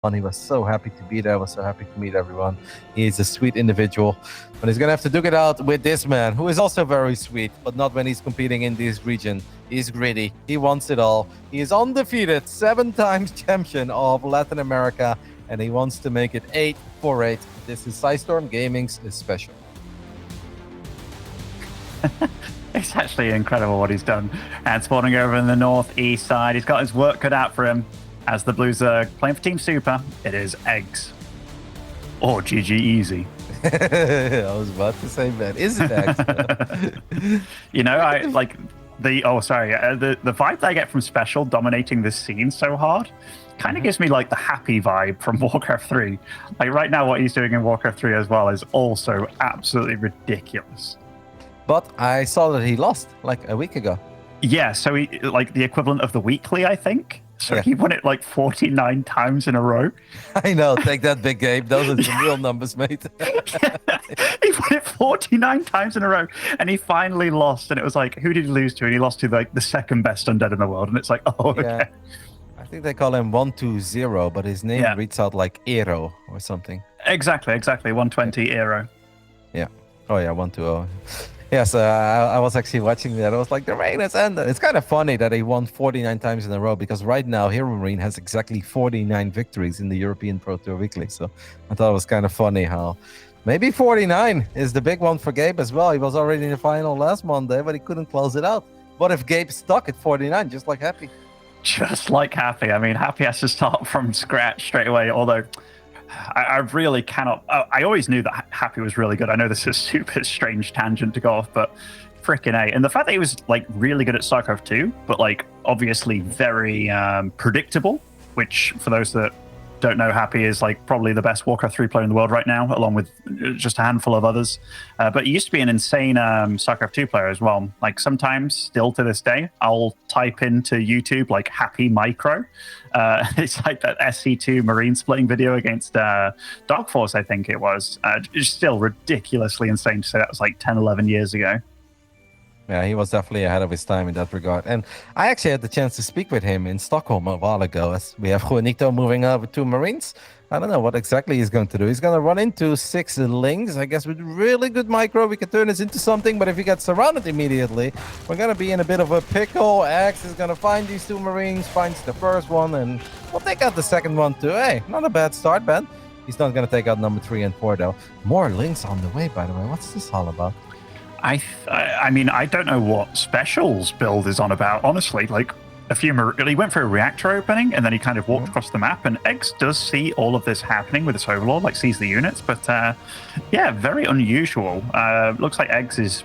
He was so happy to be there. I was so happy to meet everyone. He's a sweet individual. But he's going to have to duke it out with this man, who is also very sweet, but not when he's competing in this region. He's greedy. He wants it all. He is undefeated, 7 times champion of Latin America, and he wants to make it 8 for 8. This is Psystorm Gaming's special. It's actually incredible what he's done. And spawning over in the northeast side, he's got his work cut out for him. As the Blues are playing for Team Super, it is eGGz. Or eGGz. I was about to say, man, is it eGGz? You know, I like the vibe that I get from SpeCial dominating this scene so hard kind of gives me like the happy vibe from Warcraft 3. Like right now, what he's doing in Warcraft 3 as well is also absolutely ridiculous. But I saw that he lost like a week ago. Yeah, so he like the equivalent of the weekly, I think. So yeah. He won it like 49 times in a row. I know. Take that, Big Gabe. Those are some real numbers, mate. He won it 49 times in a row, and he finally lost. And it was like, who did he lose to? And he lost to like the second best undead in the world. And it's like, oh, okay. Yeah. I think they call him 120, but his name reads out like Aero or something. Exactly. 120 Aero. Yeah. Oh, yeah, 120. Yes, I was actually watching that. I was like, the rain has ended. It's kind of funny that he won 49 times in a row because right now Hero Marine has exactly 49 victories in the European Pro Tour Weekly. So I thought it was kind of funny how maybe 49 is the big one for Gabe as well. He was already in the final last Monday, but he couldn't close it out. What if Gabe stuck at 49, just like Happy? Just like Happy. I mean, Happy has to start from scratch straight away, although I really cannot. I always knew that Happy was really good. I know this is a super strange tangent to go off, but freaking A. And the fact that he was like really good at StarCraft 2, but like obviously very predictable, which for those that don't know, Happy is like probably the best Warcraft 3 player in the world right now, along with just a handful of others. But he used to be an insane StarCraft 2 player as well. Like sometimes, still to this day, I'll type into YouTube like Happy Micro. It's like that SC2 Marine splitting video against Dark Force, I think it was. It's still ridiculously insane to say that was like 10, 11 years ago. Yeah, he was definitely ahead of his time in that regard. And I actually had the chance to speak with him in Stockholm a while ago. As we have Juanito moving over to Marines. I don't know what exactly he's going to do. He's going to run into 6 lings. I guess with really good micro, we could turn this into something. But if he gets surrounded immediately, we're going to be in a bit of a pickle. Axe is going to find these 2 Marines, finds the first one, and we'll take out the second one too. Hey, not a bad start, Ben. He's not going to take out number 3 and 4, though. More lings on the way, by the way. What's this all about? I mean, I don't know what SpeCial's build is on about, honestly. Like, he went for a reactor opening, and then he kind of walked across the map, and eGGz does see all of this happening with this Overlord, like, sees the units, but, yeah, very unusual. Looks like eGGz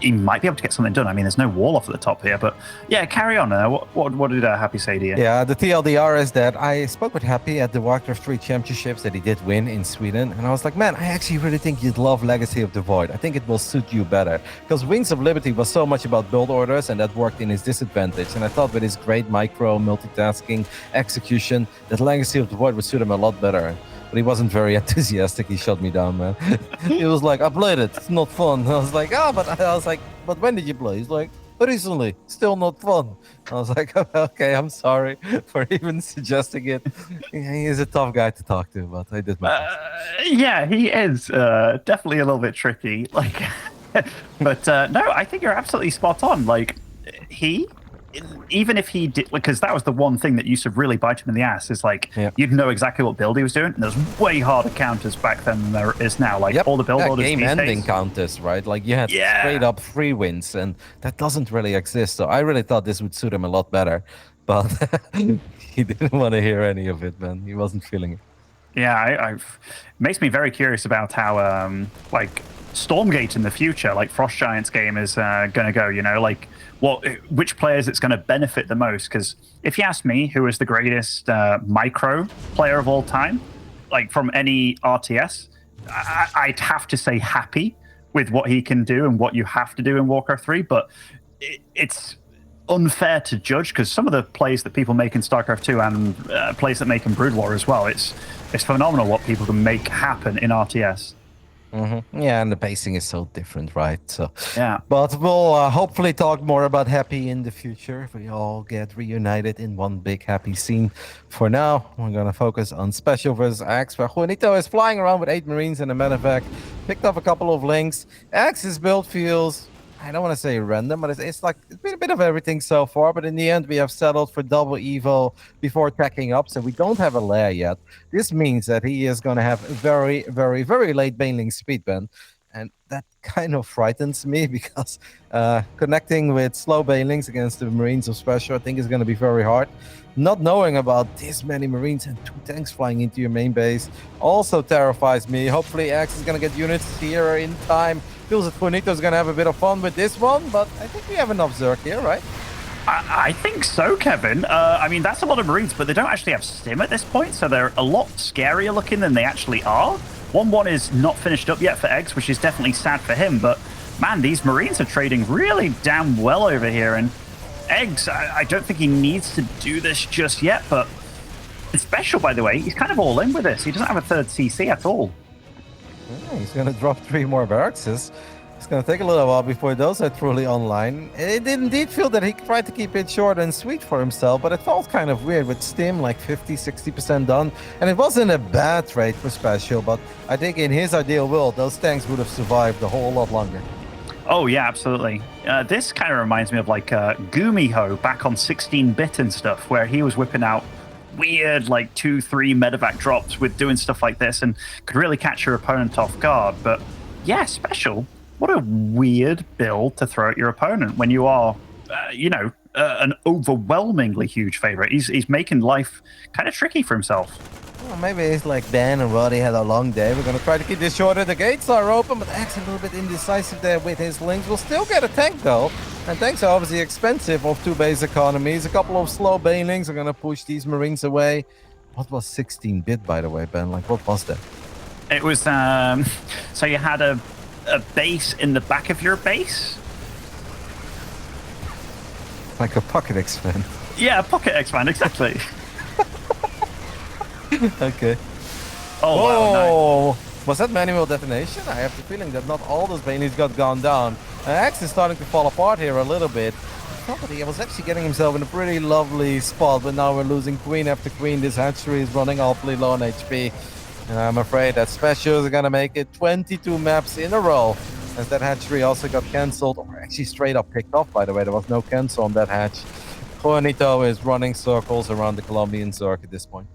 he might be able to get something done. I mean, there's no wall off at the top here, but yeah, carry on. What did Happy say to you? Yeah, the TLDR is that I spoke with Happy at the Warcraft 3 championships that he did win in Sweden, and I was like, man, I actually really think you'd love Legacy of the Void. I think it will suit you better, because Wings of Liberty was so much about build orders, and that worked in his disadvantage, and I thought with his great micro, multitasking, execution, that Legacy of the Void would suit him a lot better. But he wasn't very enthusiastic. He shut me down, man. He was like, I played it. It's not fun. I was like, but when did you play? He's like, recently. Still not fun. I was like, okay, I'm sorry for even suggesting it. He's a tough guy to talk to, but I did my best. Yeah, he is. Definitely a little bit tricky. Like, but no, I think you're absolutely spot on. Like, even if he did, because that was the one thing that used to really bite him in the ass, is like, you'd know exactly what build he was doing, and there's way harder counters back then than there is now. Like, all the build orders game-ending counters, right? Like, you had straight up free wins, and that doesn't really exist, so I really thought this would suit him a lot better, but he didn't want to hear any of it, man. He wasn't feeling it. Yeah, it makes me very curious about how, like, Stormgate in the future, like Frost Giants game, is going to go, you know, like, which players it's going to benefit the most. Because if you ask me who is the greatest micro player of all time, like from any RTS, I'd have to say Happy with what he can do and what you have to do in Warcraft 3. But it's unfair to judge, because some of the plays that people make in StarCraft 2 and plays that make in Brood War as well, it's phenomenal what people can make happen in RTS. Yeah, and the pacing is so different, right? So, Yeah. but we'll hopefully talk more about Happy in the future if we all get reunited in one big happy scene. For now, we're gonna focus on SpeCial versus Axe, where Juanito is flying around with 8 Marines and a medevac. Picked up a couple of links. Axe's build feels, I don't want to say random, but it's like it's been a bit of everything so far. But in the end, we have settled for double Evo before tacking up, so we don't have a lair yet. This means that he is going to have a very, very, very late baneling speed ban. And that kind of frightens me because connecting with slow banelings against the Marines of SpeCial, I think is going to be very hard. Not knowing about this many Marines and 2 tanks flying into your main base also terrifies me. Hopefully Axe is going to get units here in time. Feels that Juanito's going to have a bit of fun with this one, but I think we have enough Zerg here, right? I think so, Kevin. I mean, that's a lot of Marines, but they don't actually have stim at this point, so they're a lot scarier looking than they actually are. 1-1 is not finished up yet for eGGz, which is definitely sad for him, but man, these Marines are trading really damn well over here, and eGGz, I don't think he needs to do this just yet, but it's SpeCial, by the way. He's kind of all in with this. He doesn't have a third CC at all. Yeah, he's going to drop 3 more barracks. It's going to take a little while before those are truly online. It did indeed feel that he tried to keep it short and sweet for himself, but it felt kind of weird with Stim like 50-60% done. And it wasn't a bad trade for SpeCial, but I think in his ideal world, those tanks would have survived a whole lot longer. Oh, yeah, absolutely. This kind of reminds me of like Gumiho back on 16-bit and stuff, where he was whipping out weird like 2-3 medevac drops with doing stuff like this and could really catch your opponent off guard. But yeah, SpeCial, what a weird build to throw at your opponent when you are, an overwhelmingly huge favorite. He's making life kind of tricky for himself. Well, maybe it's like Dan and Roddy had a long day. We're going to try to keep this shorter. The gates are open, but Axe a little bit indecisive there with his links. We'll still get a tank, though. And tanks are obviously expensive off 2 base economies. A couple of slow banelings are going to push these Marines away. What was 16-bit, by the way, Ben? Like, what was that? It was, so you had a base in the back of your base? Like a pocket expand. Yeah, a pocket expand, exactly. Okay. Oh, whoa! wow, nice. Was that manual detonation? I have the feeling that not all those Baneys got gone down. Axe is starting to fall apart here a little bit. Somebody was actually getting himself in a pretty lovely spot, but now we're losing queen after queen. This hatchery is running awfully low on HP. And I'm afraid that SpeCial is going to make it 22 maps in a row. As that hatchery also got cancelled, or actually straight up picked off, by the way. There was no cancel on that hatch. Juanito is running circles around the Colombian Zerg at this point.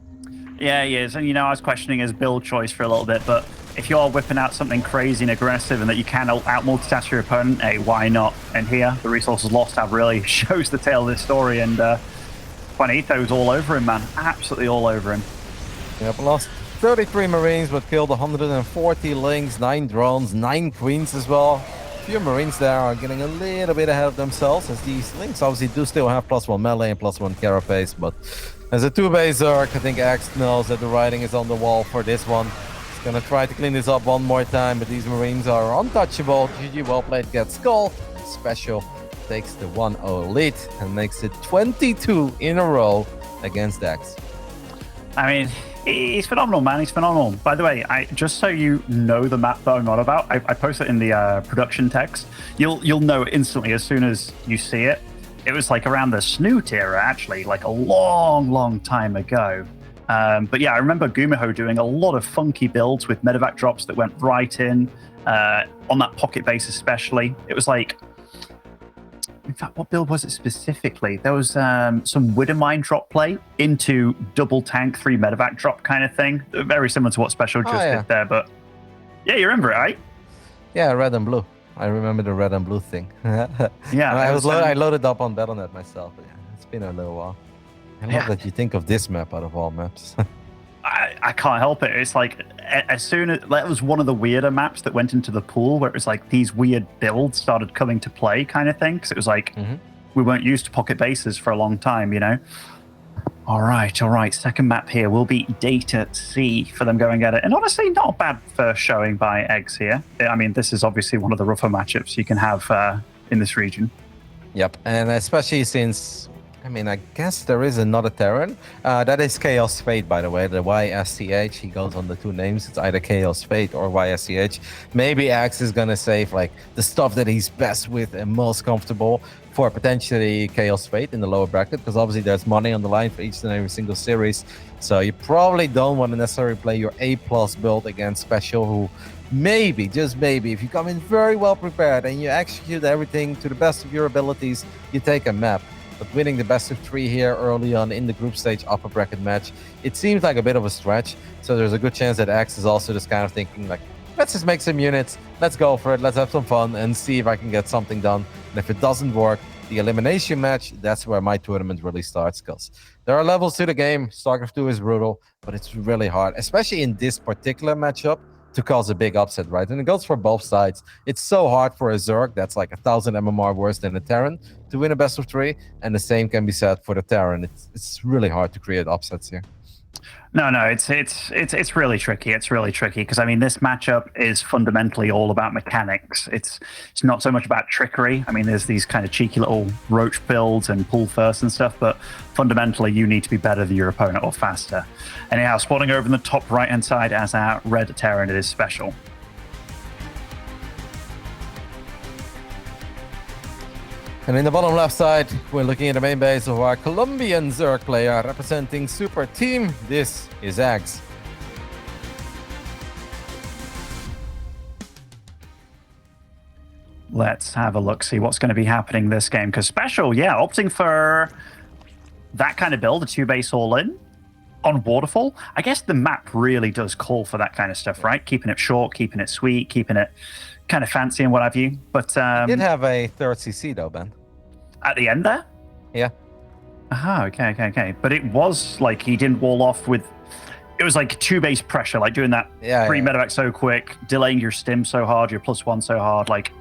Yeah, he is. And, I was questioning his build choice for a little bit, but if you're whipping out something crazy and aggressive and that you can out-multitask your opponent, hey, why not? And here, the resources lost have really shows the tale of this story, and Juanito's all over him, man. Absolutely all over him. Yep, lost 33 Marines, but killed 140 links, 9 drones, 9 queens as well. A few Marines there are getting a little bit ahead of themselves, as these links obviously do still have +1 melee and +1 carapace, but as a 2-base Zerg, I think Axe knows that the writing is on the wall for this one. He's gonna try to clean this up one more time, but these Marines are untouchable. GG well played gets skull. SpeCial takes the 1-0 lead and makes it 22 in a row against Axe. I mean, he's phenomenal, man. He's phenomenal. By the way, just so you know the map that I'm on about, I posted it in the production text. You'll know instantly as soon as you see it. It was like around the Snoot era, actually, like a long, long time ago. But yeah, I remember Gumiho doing a lot of funky builds with medevac drops that went right in, on that pocket base especially. It was like, in fact, what build was it specifically? There was some Widowmine drop play into double tank 3 medevac drop kind of thing. Very similar to what SpeCial just did there, but yeah, you remember it, right? Yeah, red and blue. I remember the red and blue thing. Yeah, I loaded up on Battle.net myself. But yeah, it's been a little while. I love that you think of this map out of all maps. I can't help it. It's like, as soon as that was one of the weirder maps that went into the pool, where it was like these weird builds started coming to play, kind of thing. Because it was like we weren't used to pocket bases for a long time, All right. Second map here will be Data C for them going at it. And honestly, not a bad first showing by eGGz here. I mean, this is obviously one of the rougher matchups you can have in this region. Yep, and especially since I mean, I guess there is another Terran. That is Chaos Fate, by the way, the YSCH. He goes on the two names. It's either Chaos Fate or YSCH. Maybe Axe is going to save like the stuff that he's best with and most comfortable for potentially Chaos Fate in the lower bracket, because obviously there's money on the line for each and every single series. So you probably don't want to necessarily play your A+ build against SpeCial, who maybe, just maybe, if you come in very well prepared and you execute everything to the best of your abilities, you take a map. But winning the best of 3 here early on in the group stage upper bracket match, it seems like a bit of a stretch. So there's a good chance that Axe is also just kind of thinking like, let's just make some units, let's go for it, let's have some fun and see if I can get something done. And if it doesn't work, the elimination match, that's where my tournament really starts, because there are levels to the game. StarCraft 2 is brutal, but it's really hard, especially in this particular matchup, to cause a big upset, right? And it goes for both sides. It's so hard for a Zerg that's like 1,000 MMR worse than a Terran to win a best of 3, and the same can be said for the Terran. It's really hard to create upsets here. No, it's really tricky. It's really tricky because I mean this matchup is fundamentally all about mechanics. It's not so much about trickery. I mean there's these kind of cheeky little roach builds and pull first and stuff, but fundamentally you need to be better than your opponent or faster. Anyhow, spawning over in the top right hand side as our red Terran, it is SpeCial. And in the bottom left side, we're looking at the main base of our Colombian Zerg player representing Super Team. This is eGGz. Let's have a look, see what's going to be happening this game. Because SpeCial, yeah, opting for that kind of build, a 2-base all-in on Waterfall. I guess the map really does call for that kind of stuff, right? Keeping it short, keeping it sweet, keeping it kind of fancy and what have you. But did have a third CC though, Ben. At the end there? Yeah. Aha, okay. But it was like he didn't wall off with... It was like 2-base pressure, like doing that pre-medevac so quick, delaying your stim so hard, your +1 so hard. Like,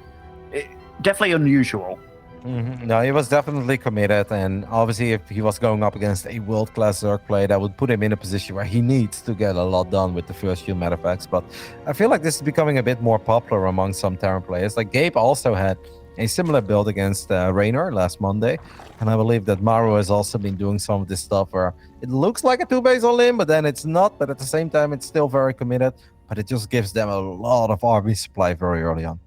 definitely unusual. No, he was definitely committed, and obviously if he was going up against a world-class Zerg player, that would put him in a position where he needs to get a lot done with the first few medevacs. But I feel like this is becoming a bit more popular among some Terran players. Like Gabe also had a similar build against Raynor last Monday, and I believe that Maru has also been doing some of this stuff where it looks like a 2-base all-in, but then it's not, but at the same time it's still very committed, but it just gives them a lot of RB supply very early on.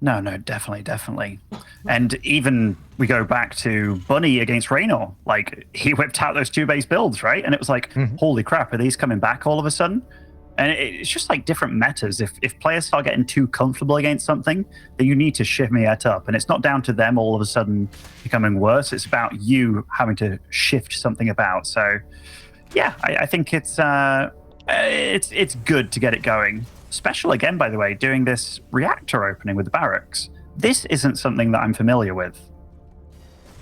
No, definitely. And even we go back to Bunny against Raynor, like he whipped out those 2-base builds, right? And it was like, holy crap, are these coming back all of a sudden? And it's just like different metas. If players start getting too comfortable against something, then you need to shimmy it up. And it's not down to them all of a sudden becoming worse. It's about you having to shift something about. So yeah, I think it's good to get it going. SpeCial again, by the way, doing this reactor opening with the barracks. This isn't something that I'm familiar with.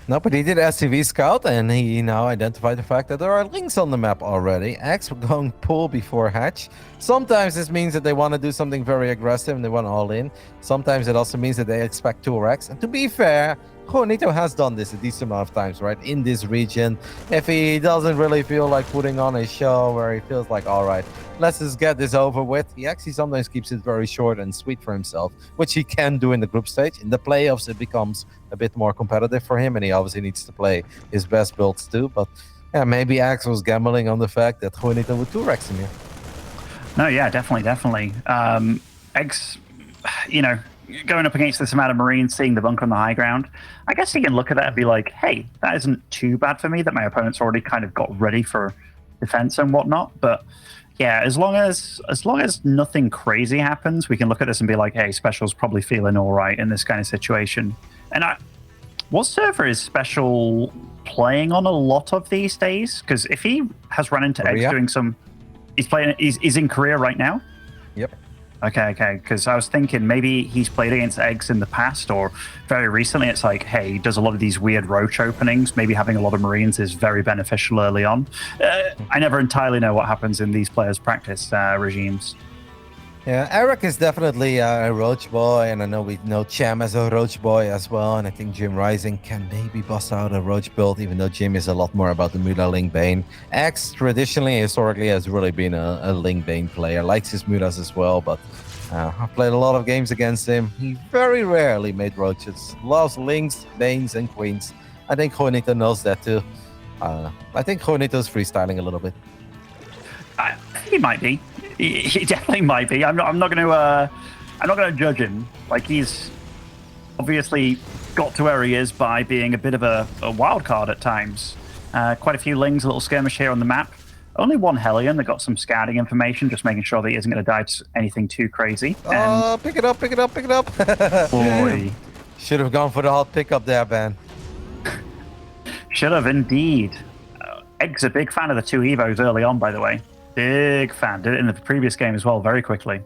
No, but he did SCV scout, and he now identified the fact that there are links on the map already. X going pull before hatch. Sometimes this means that they want to do something very aggressive and they want all in. Sometimes it also means that they expect 2-Rex. And to be fair, Juanito has done this a decent amount of times, right? In this region, if he doesn't really feel like putting on a show where he feels like, all right, let's just get this over with. He actually sometimes keeps it very short and sweet for himself, which he can do in the group stage. In the playoffs, it becomes a bit more competitive for him, and he obviously needs to play his best builds too. But yeah, maybe Axe was gambling on the fact that Juanito would 2-Rex him here. No, yeah, definitely. eGGz, you know, going up against this amount of Marines, seeing the bunker on the high ground, I guess he can look at that and be like, hey, that isn't too bad for me that my opponent's already kind of got ready for defense and whatnot. But yeah, as long as nothing crazy happens, we can look at this and be like, hey, SpeCial's probably feeling all right in this kind of situation. And what server is SpeCial playing on a lot of these days? Because if he has run into eGGz doing some... He's in Korea right now? Yep. Okay, because I was thinking maybe he's played against eGGz in the past, or very recently it's like, hey, he does a lot of these weird roach openings. Maybe having a lot of Marines is very beneficial early on. I never entirely know what happens in these players' practice regimes. Yeah, Eric is definitely a roach boy, and I know we know Cham as a roach boy as well, and I think Jim Rising can maybe bust out a roach build, even though Jim is a lot more about the Muda Ling Bane. X traditionally, historically, has really been a Ling Bane player, likes his Mudas as well, but I've played a lot of games against him. He very rarely made roaches, loves Lings, Banes, and Queens. I think Juanito knows that too. I think Juanito's freestyling a little bit. He might be. He definitely might be. I'm not going to judge him. Like, he's obviously got to where he is by being a bit of a wild card at times. Quite a few lings, a little skirmish here on the map. Only one Hellion that got some scouting information, just making sure that he isn't going to die to anything too crazy. Oh, pick it up, pick it up, pick it up. Boy. Should have gone for the hot pickup there, man. Should have indeed. Egg's a big fan of the 2 Evos early on, by the way. Big fan. Did it in the previous game as well, very quickly.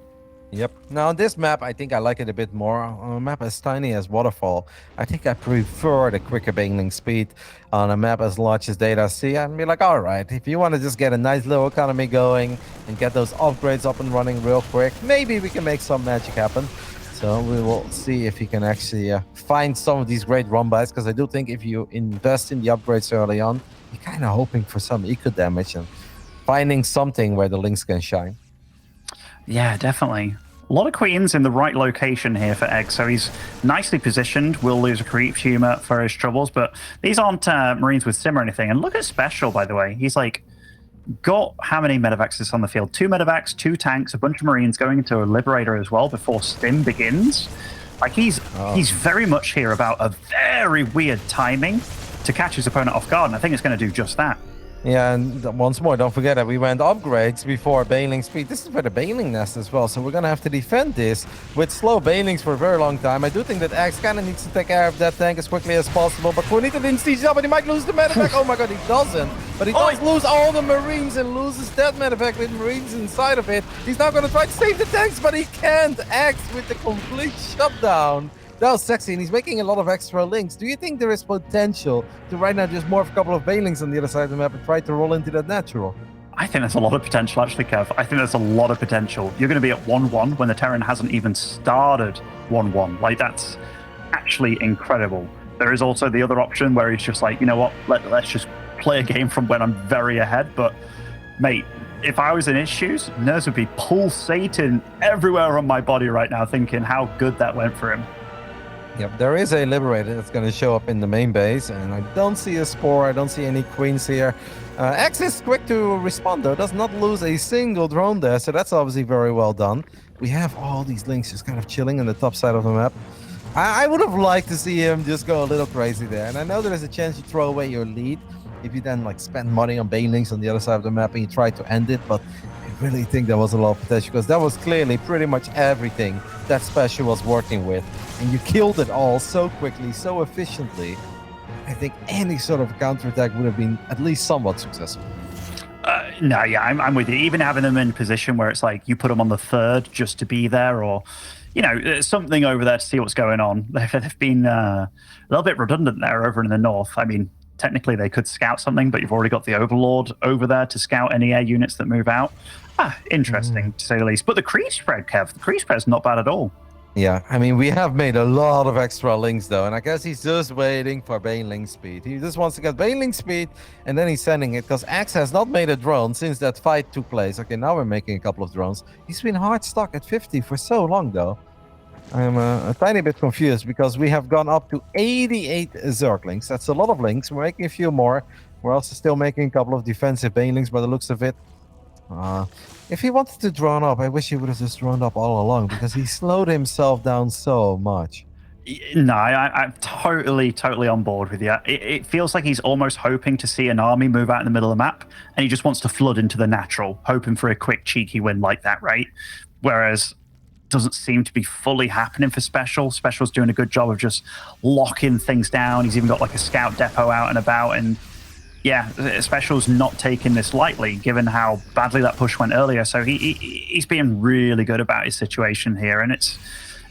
Yep. Now, on this map, I think I like it a bit more. On a map as tiny as Waterfall, I think I prefer the quicker baneling speed. On a map as large as Data Sea, I'd be like, all right, if you want to just get a nice little economy going and get those upgrades up and running real quick, maybe we can make some magic happen. So we will see if he can actually find some of these great run buys, because I do think if you invest in the upgrades early on, you're kind of hoping for some eco damage and finding something where the links can shine. Yeah, definitely. A lot of queens in the right location here for Egg, so he's nicely positioned. Will lose a creep humor for his troubles, but these aren't Marines with Sim or anything. And look at SpeCial, by the way. He's like got how many medevacs on the field? 2 medevacs, 2 tanks, a bunch of Marines going into a Liberator as well before Stim begins. Like, he's very much here about a very weird timing to catch his opponent off guard, and I think it's going to do just that. Yeah, and once more, don't forget that we went upgrades before baneling speed. This is for the baneling nest as well, so we're going to have to defend this with slow banelings for a very long time. I do think that Axe kind of needs to take care of that tank as quickly as possible, but Juanito didn't siege up, and he might lose the medevac. Oh my god, he doesn't. But he does lose all the Marines and loses that medevac with Marines inside of it. He's now going to try to save the tanks, but he can't. Axe with the complete shutdown. That was sexy, and he's making a lot of extra links. Do you think there is potential to right now just morph a couple of banelings on the other side of the map and try to roll into that natural? I think there's a lot of potential, actually, Kev. I think there's a lot of potential. You're going to be at 1-1 when the Terran hasn't even started 1-1. Like, that's actually incredible. There is also the other option where he's just like, you know what, let's just play a game from when I'm very ahead. But, mate, if I was in his shoes, nerves would be pulsating everywhere on my body right now, thinking how good that went for him. Yep, there is a Liberator that's going to show up in the main base, and I don't see a Spore, I don't see any Queens here. X is quick to respond, though, does not lose a single drone there, so that's obviously very well done. We have all these links just kind of chilling on the top side of the map. I would have liked to see him just go a little crazy there, and I know there is a chance you throw away your lead if you then like spend money on banelings on the other side of the map and you try to end it, but I really think there was a lot of potential, because that was clearly pretty much everything that SpeCial was working with. And you killed it all so quickly, so efficiently. I think any sort of counterattack would have been at least somewhat successful. No, yeah, I'm with you. Even having them in a position where it's like you put them on the 3rd just to be there, or, you know, something over there to see what's going on. They've been a little bit redundant there over in the north. I mean, technically they could scout something, but you've already got the Overlord over there to scout any air units that move out. Interesting, to say the least. But the creep spread, Kev, the creep spread's not bad at all. Yeah, I mean, we have made a lot of extra links, though, and I guess he's just waiting for baneling speed. He just wants to get baneling speed, and then he's sending it, because Axe has not made a drone since that fight took place. Okay, now we're making a couple of drones. He's been hard stuck at 50 for so long, though. I'm a tiny bit confused, because we have gone up to 88 Zerglings. That's a lot of links. We're making a few more. We're also still making a couple of defensive banelings by the looks of it. If he wanted to drone up, I wish he would have just droned up all along, because he slowed himself down so much. No, I'm totally on board with you. It feels like he's almost hoping to see an army move out in the middle of the map, and he just wants to flood into the natural, hoping for a quick, cheeky win like that, right? Whereas doesn't seem to be fully happening for SpeCial. SpeCial's doing a good job of just locking things down. He's even got like a scout depot out and about, and yeah, SpeCial's not taking this lightly, given how badly that push went earlier. So he's being really good about his situation here, and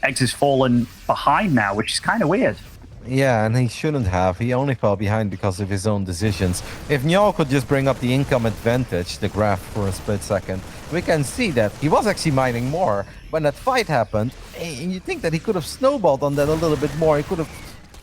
Eggs is fallen behind now, which is kind of weird. Yeah, and he shouldn't have. He only fell behind because of his own decisions. If Njal could just bring up the income advantage, the graph, for a split second, we can see that he was actually mining more when that fight happened. And you think that he could have snowballed on that a little bit more. He could have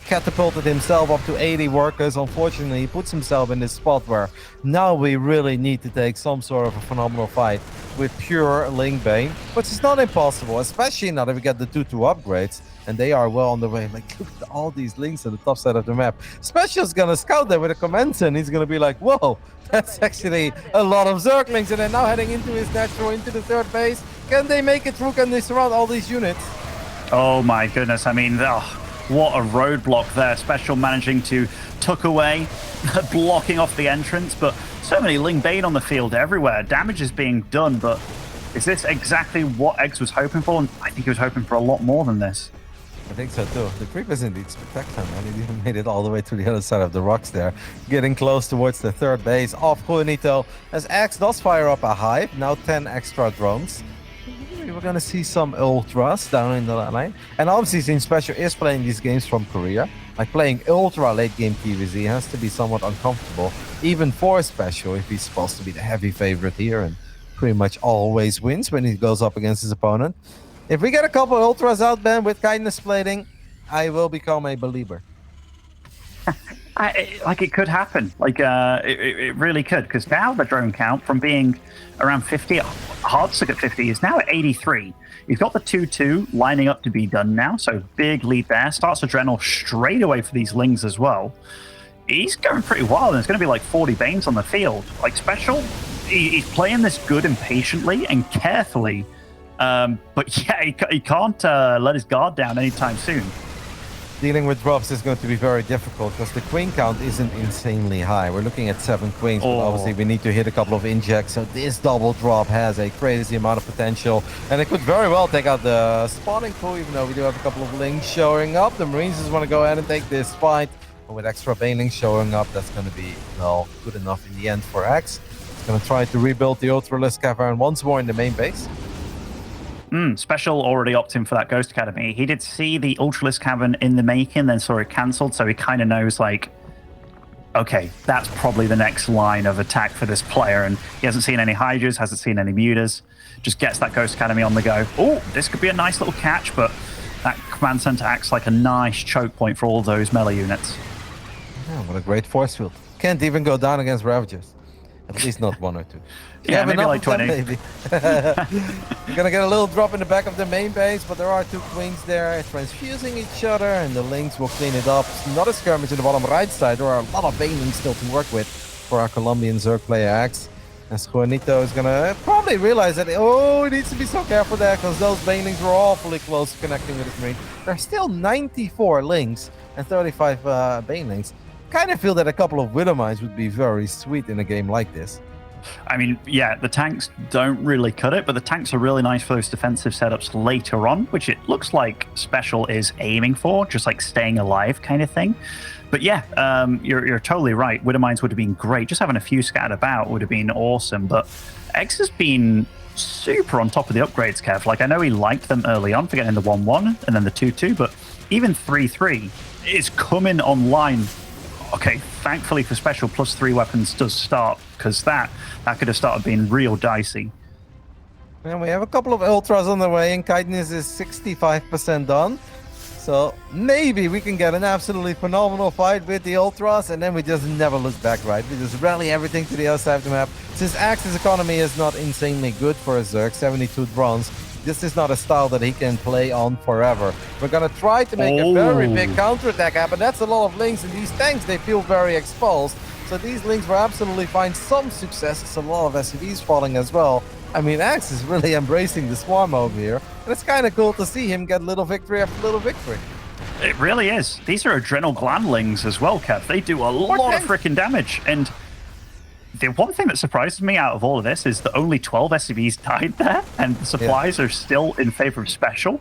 catapulted himself up to 80 workers. Unfortunately, he puts himself in this spot where now we really need to take some sort of a phenomenal fight with pure Link Bane, which is not impossible, especially now that we get the 2-2 upgrades. and they are well on the way. Like, look at all these links on the top side of the map. SpeCial's gonna scout there with a commencer, and he's gonna be like, whoa, that's actually a lot of Zerglings, and they're now heading into his natural, into the third base. Can they make it through? Can they surround all these units? Oh my goodness, I mean, what a roadblock there. SpeCial managing to tuck away, blocking off the entrance, but so many Ling Bane on the field everywhere. Damage is being done, but is this exactly what eGGz was hoping for? And I think he was hoping for a lot more than this. I think so too. The creep is indeed spectacular, man. He even made it all the way to the other side of the rocks there, getting close towards the third base of Juanito, as eGGz does fire up a hive, now 10 extra drones. We're gonna see some ultras down in the line, and obviously since SpeCial is playing these games from Korea, like playing ultra late game TVZ has to be somewhat uncomfortable, even for SpeCial if he's supposed to be the heavy favorite here and pretty much always wins when he goes up against his opponent. If we get a couple ultras out, Ben, with kindness plating, I will become a believer. Like it could happen. Like it really could, because now the drone count from being around 50, hard to get 50, is now at 83. He's got the 2-2 lining up to be done now, so big lead there. Starts Adrenal straight away for these Lings as well. He's going pretty wild, and it's going to be like 40 Banes on the field. Like SpeCial, he's playing this good and patiently and carefully, but yeah, he can't let his guard down anytime soon. Dealing with drops is going to be very difficult because the queen count isn't insanely high. We're looking at 7 queens, but obviously we need to hit a couple of injects. So this double drop has a crazy amount of potential, and it could very well take out the spawning pool, even though we do have a couple of Lings showing up. The Marines just want to go ahead and take this fight, but with extra Banelings showing up, that's going to be, well, good enough in the end for eGGz. He's going to try to rebuild the Ultralisk Cavern once more in the main base. SpeCial already opting for that Ghost Academy. He did see the Ultralisk Cavern in the making, then saw it cancelled, so he kind of knows, like, okay, that's probably the next line of attack for this player, and he hasn't seen any Hydras, hasn't seen any Mutas, just gets that Ghost Academy on the go. Oh, this could be a nice little catch, but that Command Center acts like a nice choke point for all those melee units. Yeah, what a great force field. Can't even go down against Ravagers. At least not 1 or 2. Yeah, maybe like 20. Maybe. You're gonna get a little drop in the back of the main base, but there are 2 queens there transfusing each other, and the Lings will clean it up. It's not a skirmish in the bottom right side. There are a lot of Banelings still to work with for our Colombian Zerg player eGGz. As Juanito is gonna probably realize that, oh, he needs to be so careful there, because those Banelings were awfully close to connecting with his Marine. There's still 94 Lings and 35 Banelings. Kind of feel that a couple of Widowmines would be very sweet in a game like this. I mean, yeah, the tanks don't really cut it, but the tanks are really nice for those defensive setups later on, which it looks like SpeCial is aiming for, just like staying alive kind of thing. But yeah, you're totally right. Widowmines would have been great. Just having a few scattered about would have been awesome. But eGGz has been super on top of the upgrades, Kev. Like, I know he liked them early on for getting the 1-1 and then the 2-2, but even 3-3 is coming online. Okay, thankfully for SpeCial, +3 weapons does start, because that could have started being real dicey. And we have a couple of ultras on the way, and kindness is 65% done. So maybe we can get an absolutely phenomenal fight with the ultras, and then we just never look back, right? We just rally everything to the other side of the map. Since eGGz's economy is not insanely good for a Zerg, 72 drones, this is not a style that he can play on forever. We're gonna try to make a very big counterattack happen. That's a lot of Lings, and these tanks, they feel very exposed. So these Lings will absolutely find some success. It's a lot of SCVs falling as well. I mean, eGGz is really embracing the swarm over here. And it's kind of cool to see him get little victory after little victory. It really is. These are Adrenal Glandlings as well, Kev. They do a lot of freaking damage. And the one thing that surprises me out of all of this is that only 12 SCVs died there, and the supplies are still in favor of SpeCial.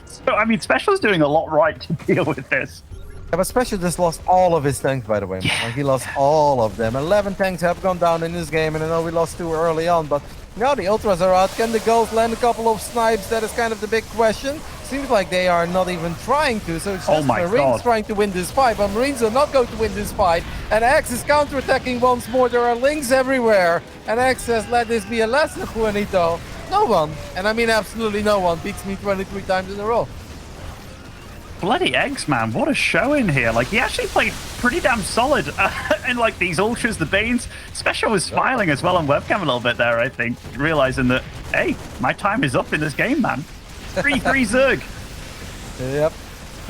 So, I mean, SpeCial's doing a lot right to deal with this. Yeah, but SpeCial just lost all of his tanks, by the way. Yeah. Like, he lost all of them. 11 tanks have gone down in this game, and I know we lost 2 early on, but now the ultras are out. Can the Ghosts land a couple of snipes? That is kind of the big question. Seems like they are not even trying to, so it's just Marines trying to win this fight, but Marines are not going to win this fight, and eGGz is counterattacking once more. There are Lings everywhere, and eGGz says, let this be a lesson, Juanito. No one, and I mean absolutely no one, beats me 23 times in a row. Bloody eGGz, man, what a show in here. Like, he actually played pretty damn solid. And like these ultras, the Banes, SpeCial was smiling as well on webcam a little bit there, I think, realizing that, hey, my time is up in this game, man. 3-3 Zerg. Yep.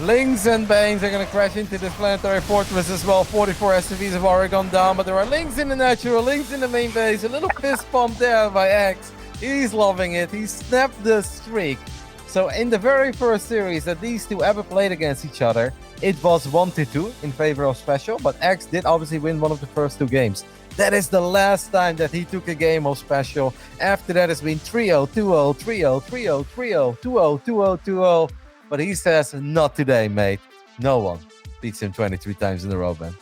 Lings and Banes are going to crash into this planetary fortress as well. 44 SCVs have already gone down, but there are Lings in the natural, Lings in the main base. A little fist bump there by X. He's loving it. He snapped the streak. So in the very first series that these two ever played against each other, it was 1-2 in favor of SpeCial, but X did obviously win one of the first 2 games. That is the last time that he took a game of SpeCial. After that, it's been 3-0, 2-0, 3-0, 3-0, 3-0, 2-0, 2-0, 2-0. But he says, not today, mate. No one beats him 23 times in a row, man.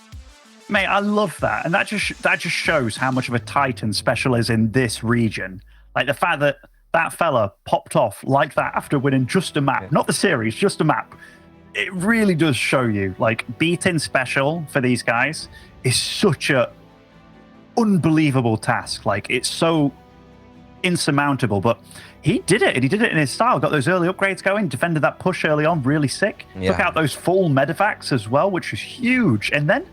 Mate, I love that. And that just shows how much of a titan SpeCial is in this region. Like the fact that that fella popped off like that after winning just a map, not the series, just a map. It really does show you, like, beating SpeCial for these guys is such a unbelievable task. Like, it's so insurmountable, but he did it, and he did it in his style. Got those early upgrades going, defended that push early on, really sick. Took out those full medevacs as well, which was huge. And then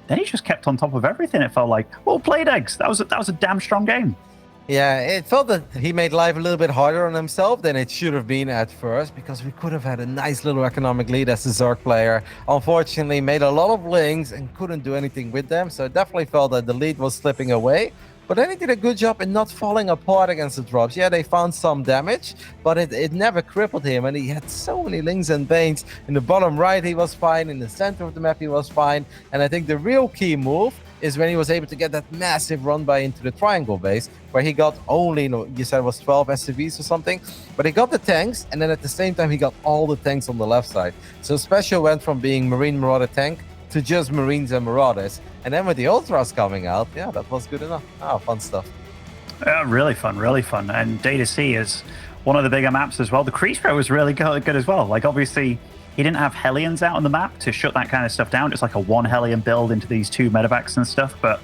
he just kept on top of everything. It felt like, well played, Eggs. That was a damn strong game. Yeah, it felt that he made life a little bit harder on himself than it should have been at first, because we could have had a nice little economic lead as a Zerg player. Unfortunately, made a lot of Lings and couldn't do anything with them, so it definitely felt that the lead was slipping away. But then he did a good job in not falling apart against the drops. Yeah, they found some damage, but it never crippled him, and he had so many Lings and Banes. In the bottom right, he was fine. In the center of the map, he was fine. And I think the real key move is when he was able to get that massive run by into the triangle base, where he got only, you said it was 12 SCVs or something, but he got the tanks, and then at the same time, he got all the tanks on the left side. So SpeCial went from being Marine Marauder tank to just Marines and Marauders. And then with the Ultras coming out, yeah, that was good enough. Oh, fun stuff. Really fun, really fun. And Data C is one of the bigger maps as well. The Crease Pro was really good as well. Like, obviously, he didn't have Hellions out on the map to shut that kind of stuff down. It's like a 1 Hellion build into these 2 medevacs and stuff. But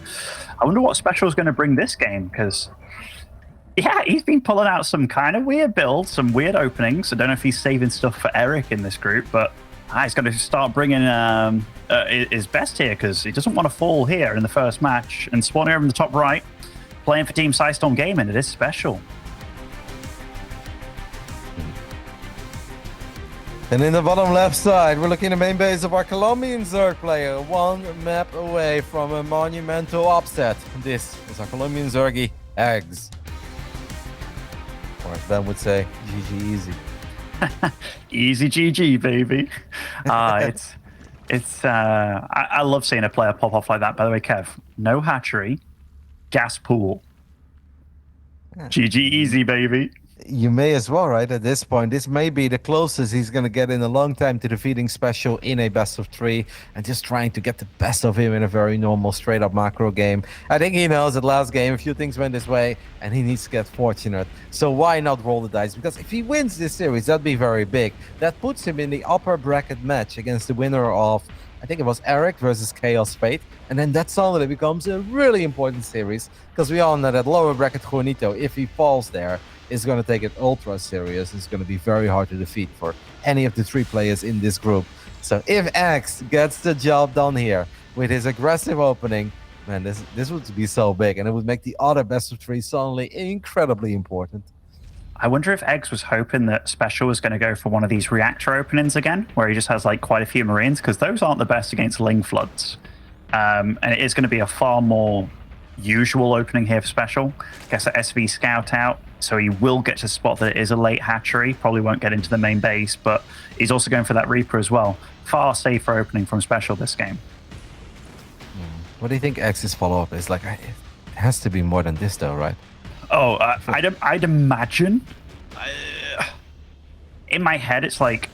I wonder what SpeCial is going to bring this game, because, yeah, he's been pulling out some kind of weird builds, some weird openings. I don't know if he's saving stuff for Eric in this group, but he's going to start bringing his best here, because he doesn't want to fall here in the first match. And spawning over in the top right, playing for Team Psystorm Gaming, it is SpeCial. And in the bottom left side, we're looking at the main base of our Colombian Zerg player, 1 map away from a monumental upset. This is our Colombian Zergy, eGGz. Or as Ben would say, GG easy. Easy GG, baby. I love seeing a player pop off like that. By the way, Kev, no hatchery, gas pool. GG easy, baby. You may as well, right? At this point, this may be the closest he's going to get in a long time to defeating SpeCial in a best of 3 and just trying to get the best of him in a very normal, straight-up macro game. I think he knows that last game, a few things went his way, and he needs to get fortunate. So why not roll the dice? Because if he wins this series, that'd be very big. That puts him in the upper bracket match against the winner of, I think it was Eric versus Chaos Fate. And then that suddenly becomes a really important series, because we all know that lower bracket Juanito, if he falls there, is going to take it ultra serious. It's going to be very hard to defeat for any of the 3 players in this group. So if X gets the job done here with his aggressive opening, man, this would be so big, and it would make the other best of 3 suddenly incredibly important. I wonder if Eggs was hoping that SpeCial was going to go for one of these reactor openings again, where he just has like quite a few Marines, because those aren't the best against Ling Floods. And it is going to be a far more usual opening here for SpeCial. Gets the SV Scout out, so he will get to spot that it is a late hatchery. Probably won't get into the main base, but he's also going for that Reaper as well. Far safer opening from SpeCial this game. What do you think X's follow-up is? Like, it has to be more than this though, right? Oh, I'd imagine. In my head, it's like,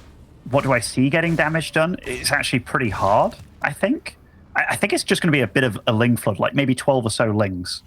what do I see getting damage done? It's actually pretty hard, I think. I think it's just going to be a bit of a Ling Flood, like maybe 12 or so Lings.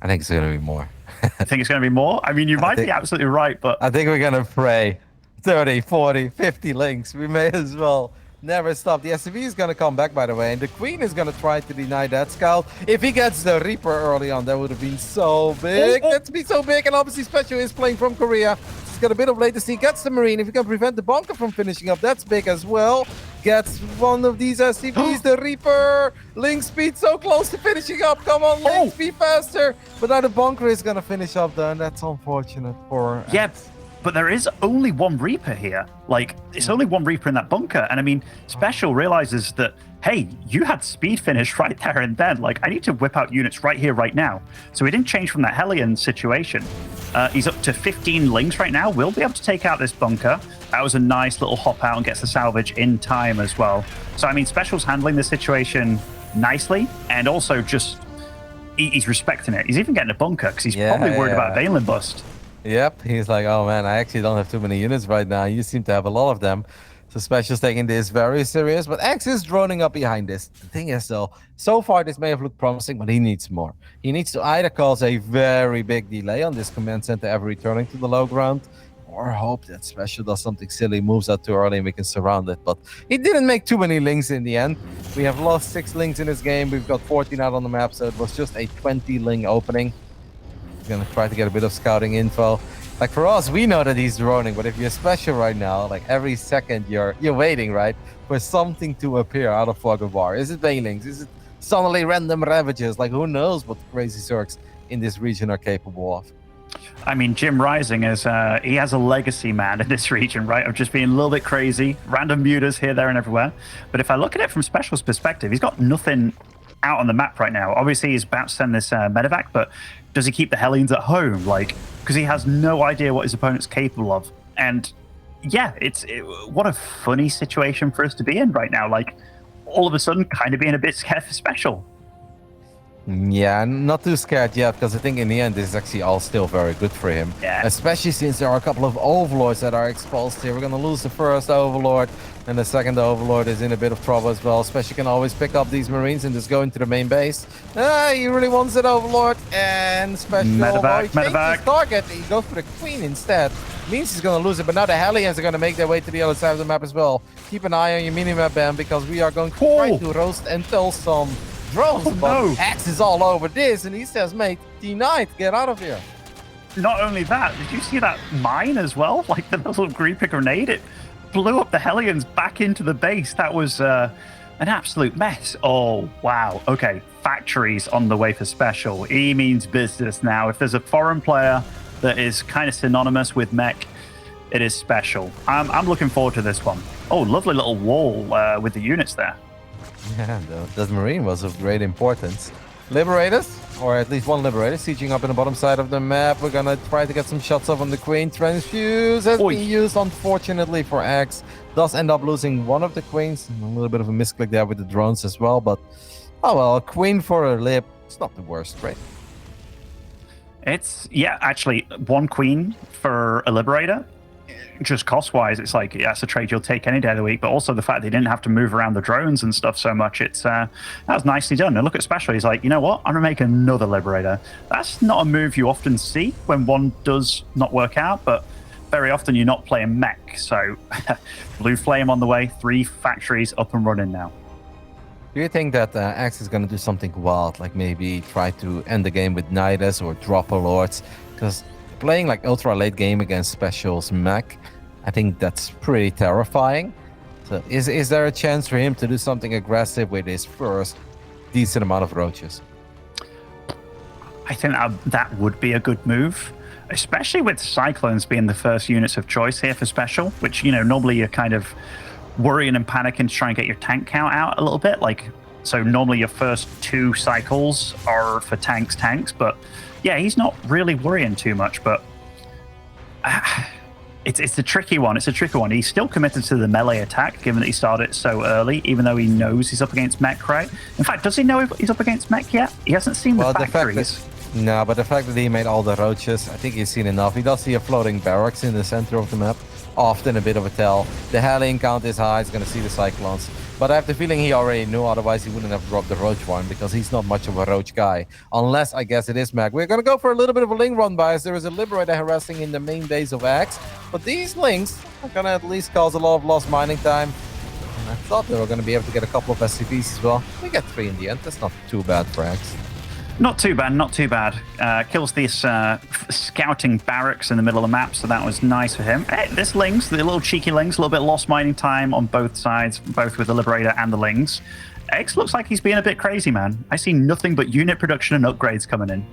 I think it's going to be more. I think it's going to be more? I mean, you might be absolutely right, but... I think we're going to pray 30, 40, 50 Lings. We may as well never stop. The SCV is going to come back, by the way, and the Queen is going to try to deny that scout. If he gets the Reaper early on, that would have been so big. That's been so big, and obviously SpeCial is playing from Korea. He's got a bit of latency. Gets the Marine. If he can prevent the bunker from finishing up, that's big as well. Gets one of these SCVs, the Reaper. Link speed so close to finishing up. Come on, Link, speed faster. But now the bunker is going to finish up, though, and that's unfortunate for... Yeah, But there is only one Reaper here. Like, it's only one Reaper in that bunker. And I mean, SpeCial realizes that, hey, you had speed finish right there and then. Like, I need to whip out units right here, right now. So he didn't change from that Hellion situation. He's up to 15 lings right now. We'll be able to take out this bunker. That was a nice little hop out and gets the salvage in time as well. So, I mean, SpeCial's handling this situation nicely. And also just, he's respecting it. He's even getting a bunker because he's probably worried about a Baneling bust. Yep, he's like, oh man, I actually don't have too many units right now. You seem to have a lot of them. So SpeCial's taking this very serious, but X is droning up behind this. The thing is though, so far this may have looked promising, but he needs more. He needs to either cause a very big delay on this command center ever returning to the low ground, or hope that SpeCial does something silly, moves out too early and we can surround it. But he didn't make too many links in the end. We have lost 6 links in this game. We've got 14 out on the map, so it was just a 20 ling opening. Gonna try to get a bit of scouting info. Like for us, we know that he's droning, but if you're SpeCial right now, like every second you're waiting, right, for something to appear out of Fog of War. Is it Banelings? Is it suddenly random Ravages? Like who knows what the crazy Zergs in this region are capable of? I mean, Jim Rising is he has a legacy, man, in this region, right, of just being a little bit crazy, random mutas here, there, and everywhere. But if I look at it from SpeCial's perspective, he's got nothing out on the map right now. Obviously, he's about to send this medevac, but does he keep the Hellions at home? Like, because he has no idea what his opponent's capable of. And yeah, what a funny situation for us to be in right now. Like, all of a sudden, kind of being a bit scared for SpeCial. Yeah, not too scared yet, because I think in the end this is actually all still very good for him. Yeah. Especially since there are a couple of Overlords that are exposed here. We're going to lose the first Overlord, and the second Overlord is in a bit of trouble as well. Especially can always pick up these Marines and just go into the main base. He really wants that Overlord, and SpeCial medevac. His target. He goes for the Queen instead. Means he's going to lose it, but now the Hellions are going to make their way to the other side of the map as well. Keep an eye on your minimap, Ben, because we are going to try to roast and tell some drones, but X is all over this, and he says, mate, denied, get out of here. Not only that, did you see that mine as well? Like the little Reaper grenade, it blew up the Hellions back into the base. That was an absolute mess. Oh, wow. Okay, factories on the way for SpeCial. He means business now. If there's a foreign player that is kind of synonymous with mech, it is SpeCial. I'm looking forward to this one. Oh, lovely little wall with the units there. Yeah, the Marine was of great importance. Liberators, or at least one Liberator, sieging up in the bottom side of the map. We're gonna try to get some shots off on the Queen. Transfuse has been used, unfortunately, for X. Does end up losing one of the Queens. A little bit of a misclick there with the drones as well, but oh well, a Queen for a Lib. It's not the worst, right? It's, yeah, actually, one Queen for a Liberator. Just cost-wise, it's like, yeah, that's a trade you'll take any day of the week, but also the fact they didn't have to move around the drones and stuff so much, that was nicely done. And look at SpeCial, he's like, you know what, I'm going to make another Liberator. That's not a move you often see when one does not work out, but very often you're not playing mech. So, Blue Flame on the way, 3 factories up and running now. Do you think that X is going to do something wild, like maybe try to end the game with Nidus or drop a Lords? Because playing like ultra late game against SpeCial's mech, I think that's pretty terrifying. So is there a chance for him to do something aggressive with his first decent amount of roaches? I think that would be a good move, especially with Cyclones being the first units of choice here for SpeCial, which, you know, normally you're kind of worrying and panicking to try and get your tank count out a little bit. Like, so normally your first 2 cycles are for tanks, but yeah, he's not really worrying too much, but it's a tricky one. It's a tricky one. He's still committed to the melee attack, given that he started it so early, even though he knows he's up against mech, right? In fact, does he know if he's up against mech yet? He hasn't seen the factories. No, but the fact that he made all the roaches, I think he's seen enough. He does see a floating barracks in the center of the map. Often a bit of a tell. The Hellion count is high. He's going to see the Cyclones. But I have the feeling he already knew, otherwise he wouldn't have dropped the Roach one, because he's not much of a Roach guy. Unless, I guess, it is Mag. We're going to go for a little bit of a Ling run by, as there is a Liberator harassing in the main base of X. But these Lings are going to at least cause a lot of lost mining time. And I thought they were going to be able to get a couple of SCVs as well. We get 3 in the end. That's not too bad for X. Not too bad, not too bad. Kills this scouting barracks in the middle of the map, so that was nice for him. Hey, this Lings, the little cheeky Lings, a little bit lost mining time on both sides, both with the Liberator and the Lings. X looks like he's being a bit crazy, man. I see nothing but unit production and upgrades coming in.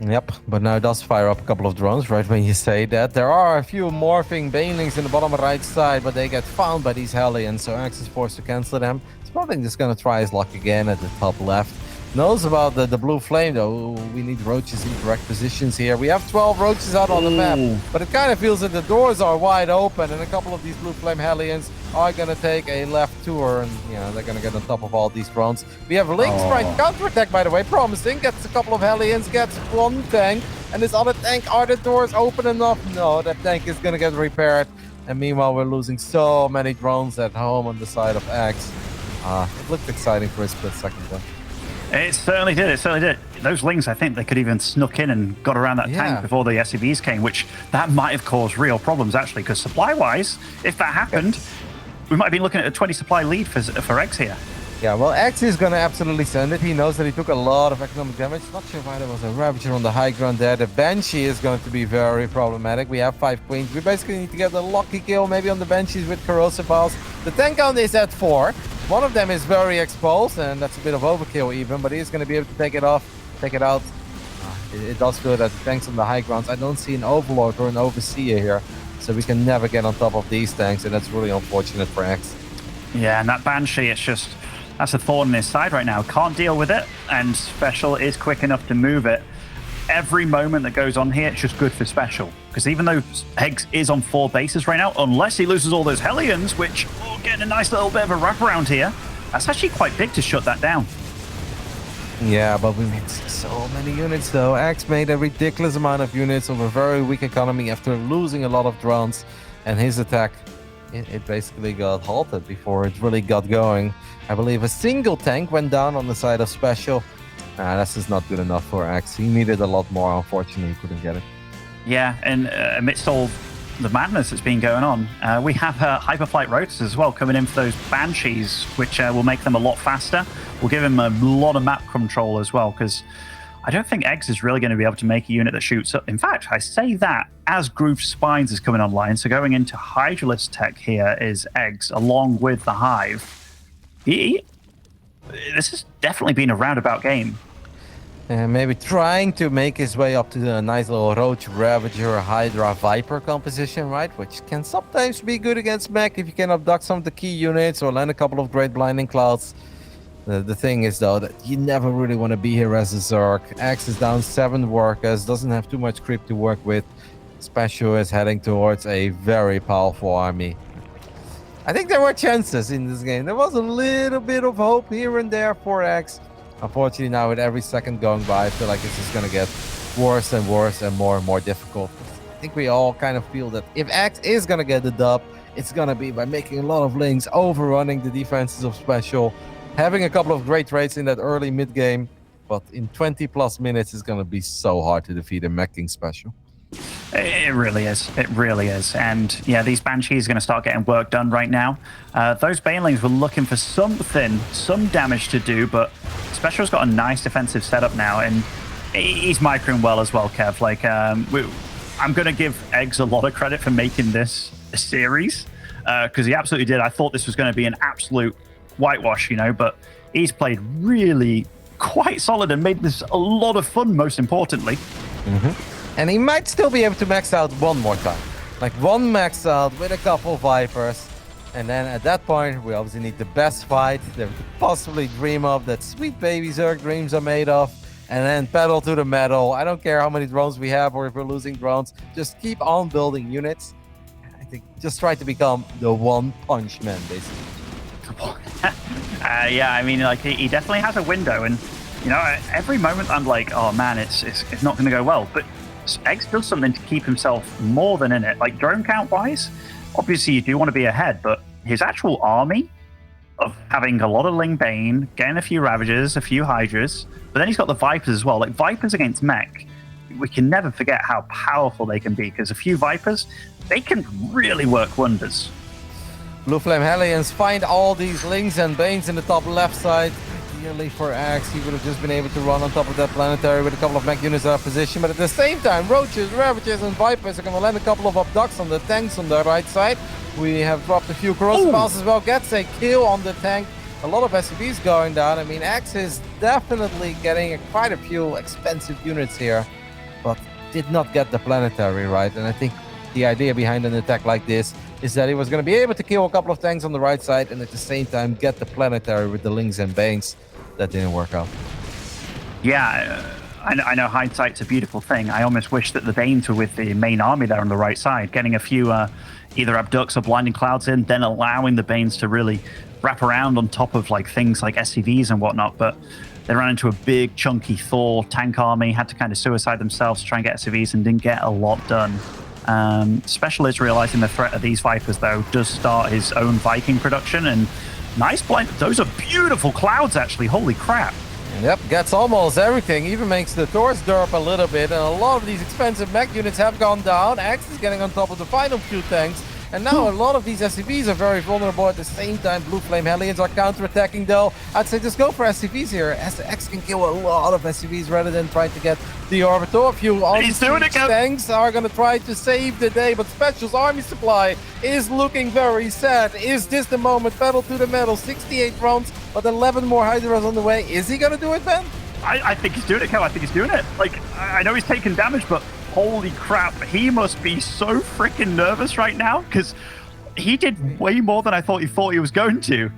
Yep, but now it does fire up a couple of drones right when you say that. There are a few morphing banelings in the bottom right side, but they get found by these Hellions, so Axe is forced to cancel them. He's probably just gonna try his luck again at the top left. Knows about the blue flame though. We need roaches in correct positions here. We have 12 roaches out on the map, but it kind of feels that the doors are wide open, and a couple of these blue flame Hellions are gonna take a left tour, and they're gonna get on top of all these drones. We have Lynx trying to counterattack, by the way, promising. Gets a couple of Hellions, gets one tank, and this other tank. Are the doors open enough? No, that tank is gonna get repaired. And meanwhile, we're losing so many drones at home on the side of Axe. It looked exciting for a split second though. It certainly did. It certainly did. Those Lings, I think they could even snuck in and got around that tank before the SCVs came, which that might have caused real problems actually, because supply-wise, if that happened, we might be looking at a 20 supply lead for X here. Yeah, well, X is going to absolutely send it. He knows that he took a lot of economic damage. Not sure why there was a Ravager on the high ground there. The Banshee is going to be very problematic. We have 5 Queens. We basically need to get a lucky kill, maybe on the Banshees with corrosive balls. The tank count is at 4. One of them is very exposed, and that's a bit of overkill even, but he's going to be able to take it out. It does feel that the tanks on the high grounds, I don't see an Overlord or an Overseer here, so we can never get on top of these tanks, and that's really unfortunate for X. Yeah, and that Banshee, that's a thorn in his side right now. Can't deal with it, and SpeCial is quick enough to move it. Every moment that goes on here, it's just good for SpeCial. Because even though Eggs is on 4 bases right now, unless he loses all those Hellions, which getting a nice little bit of a wraparound here, that's actually quite big to shut that down. Yeah, but we missed so many units though. Axe made a ridiculous amount of units of a very weak economy after losing a lot of drones, and his attack, it basically got halted before it really got going. I believe a single tank went down on the side of SpeCial. This is not good enough for Axe. He needed a lot more, unfortunately he couldn't get it. Yeah, and amidst all the madness that's been going on, we have Hyperflight Rotors as well coming in for those Banshees, which will make them a lot faster. We'll give him a lot of map control as well, because I don't think Eggs is really going to be able to make a unit that shoots up. In fact, I say that as Groove Spines is coming online, so going into Hydralisk tech here is Eggs, along with the Hive. This has definitely been a roundabout game. And maybe trying to make his way up to the nice little Roach, Ravager, Hydra, Viper composition, right? Which can sometimes be good against mech if you can abduct some of the key units or land a couple of great blinding clouds. The thing is, though, that you never really want to be here as a Zerg. Axe is down 7 workers, doesn't have too much creep to work with. SpeCial is heading towards a very powerful army. I think there were chances in this game. There was a little bit of hope here and there for Axe. Unfortunately, now with every second going by, I feel like this is going to get worse and worse and more difficult. I think we all kind of feel that if Axe is going to get the dub, it's going to be by making a lot of links, overrunning the defenses of SpeCial, having a couple of great trades in that early mid-game, but in 20+ minutes, it's going to be so hard to defeat a mech king SpeCial. It really is. It really is. And yeah, these Banshees are going to start getting work done right now. Those Banelings were looking for something, some damage to do, but SpeCial's got a nice defensive setup now, and he's microing well as well, Kev. Like, I'm going to give Eggs a lot of credit for making this a series, because he absolutely did. I thought this was going to be an absolute whitewash, but he's played really quite solid and made this a lot of fun, most importantly. And he might still be able to max out one more time. Like one max out with a couple Vipers. And then at that point, we obviously need the best fight that we could possibly dream of, that sweet baby Zerg dreams are made of. And then pedal to the metal. I don't care how many drones we have or if we're losing drones. Just keep on building units. I think just try to become the one punch man, basically. Yeah, I mean, like, he definitely has a window. And, every moment I'm like, oh man, it's not going to go well. But Eggs does something to keep himself more than in it. Like, drone count wise, obviously you do want to be ahead, but his actual army of having a lot of Ling Bane, getting a few Ravagers, a few Hydras, but then he's got the Vipers as well. Like, Vipers against mech, we can never forget how powerful they can be, because a few Vipers, they can really work wonders. Blue Flame Hellions find all these Lings and Banes in the top left side. Ideally for Axe, he would have just been able to run on top of that planetary with a couple of mech units out of position, but at the same time, Roaches, Ravagers, and Vipers are going to land a couple of abducts on the tanks on the right side. We have dropped a few corrosive balls as well, gets a kill on the tank. A lot of SCVs going down. I mean, Axe is definitely getting quite a few expensive units here. did not get the planetary right. And I think the idea behind an attack like this is that he was going to be able to kill a couple of tanks on the right side and at the same time get the planetary with the Lings and Banes. That didn't work out. Yeah, I know hindsight's a beautiful thing. I almost wish that the Banes were with the main army there on the right side, getting a few either Abducts or Blinding Clouds in, then allowing the Banes to really wrap around on top of like things like SCVs and whatnot. But they ran into a big, chunky Thor tank army, had to kind of suicide themselves to try and get SCVs and didn't get a lot done. SpeCial is realizing the threat of these Vipers, though, does start his own Viking production, and nice blind. Those are beautiful clouds, actually. Holy crap. Yep, gets almost everything, even makes the Thors derp a little bit, and a lot of these expensive mech units have gone down. Axe is getting on top of the final few tanks, and now a lot of these SCVs are very vulnerable. At the same time, Blue Flame Hellions are counterattacking, though. I'd say just go for SCVs here, as the X can kill a lot of SCVs rather than trying to get the Orbital. A few tanks are going to try to save the day, but SpeCial's army supply is looking very sad. Is this the moment? Pedal to the metal, 68 rounds, but 11 more Hydras on the way. Is he going to do it, Ben? I think he's doing it, Kel. I think he's doing it. Like, I know he's taking damage, but holy crap, he must be so freaking nervous right now, because he did way more than I thought he was going to.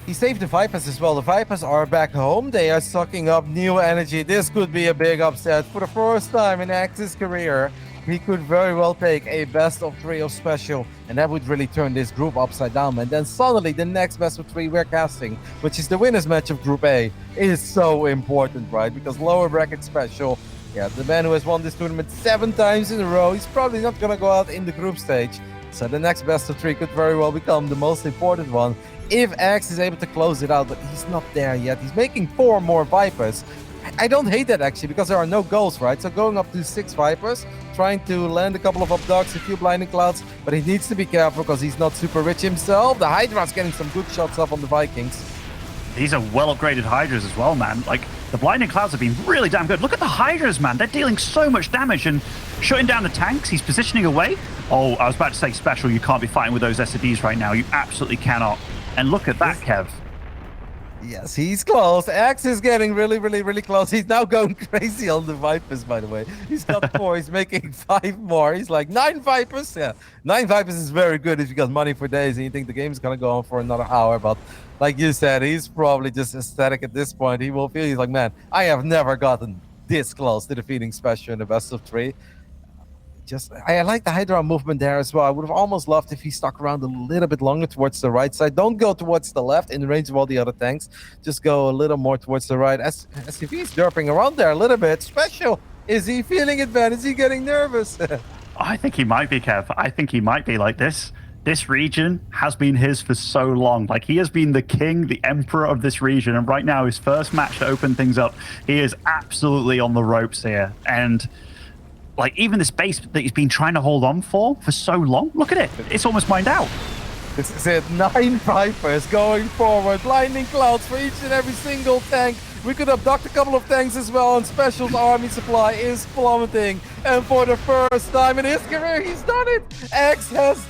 He saved the Vipers as well. The Vipers are back home. They are sucking up new energy. This could be a big upset. For the first time in Axe's career, he could very well take a best of 3 of SpeCial, and that would really turn this group upside down. And then suddenly the next best of 3 we're casting, which is the winners match of Group A, is so important, right? Because lower bracket SpeCial, yeah, the man who has won this tournament 7 times in a row, he's probably not going to go out in the group stage. So the next best of 3 could very well become the most important one if Axe is able to close it out, but he's not there yet. He's making 4 more Vipers. I don't hate that, actually, because there are no goals, right? So going up to 6 Vipers, trying to land a couple of Abducts, a few Blinding Clouds, but he needs to be careful because he's not super rich himself. The Hydra's getting some good shots up on the Vikings. These are well-upgraded Hydras as well, man. Like, the Blinding Clouds have been really damn good. Look at the Hydras, man. They're dealing so much damage and shutting down the tanks. He's positioning away. Oh, I was about to say, SpeCial, you can't be fighting with those SCVs right now. You absolutely cannot. And look at that, Kev. Yes, he's close. Axe is getting really, really, really close. He's now going crazy on the Vipers, by the way. He's got 4. He's making 5 more. He's like 9 Vipers. Yeah, 9 Vipers is very good if you got money for days and you think the game is going to go on for another hour. But like you said, he's probably just ecstatic at this point. He will feel, he's like, man, I have never gotten this close to defeating SpeCial in the best of 3. I like the Hydra movement there as well. I would have almost loved if he stuck around a little bit longer towards the right side. Don't go towards the left in range of all the other tanks. Just go a little more towards the right. SCV is derping around there a little bit. SpeCial, is he feeling it, Ben? Is he getting nervous? I think he might be, Kev. I think he might be like this. This region has been his for so long. Like, he has been the king, the emperor of this region. And right now, his first match to open things up, he is absolutely on the ropes here. And like, even this base that he's been trying to hold on for so long, look at it. It's almost mined out. This is it. 9 Vipers going forward. Blinding Clouds for each and every single tank. We could abduct a couple of tanks as well, and SpeCial's army supply is plummeting. And for the first time in his career, he's done it. X has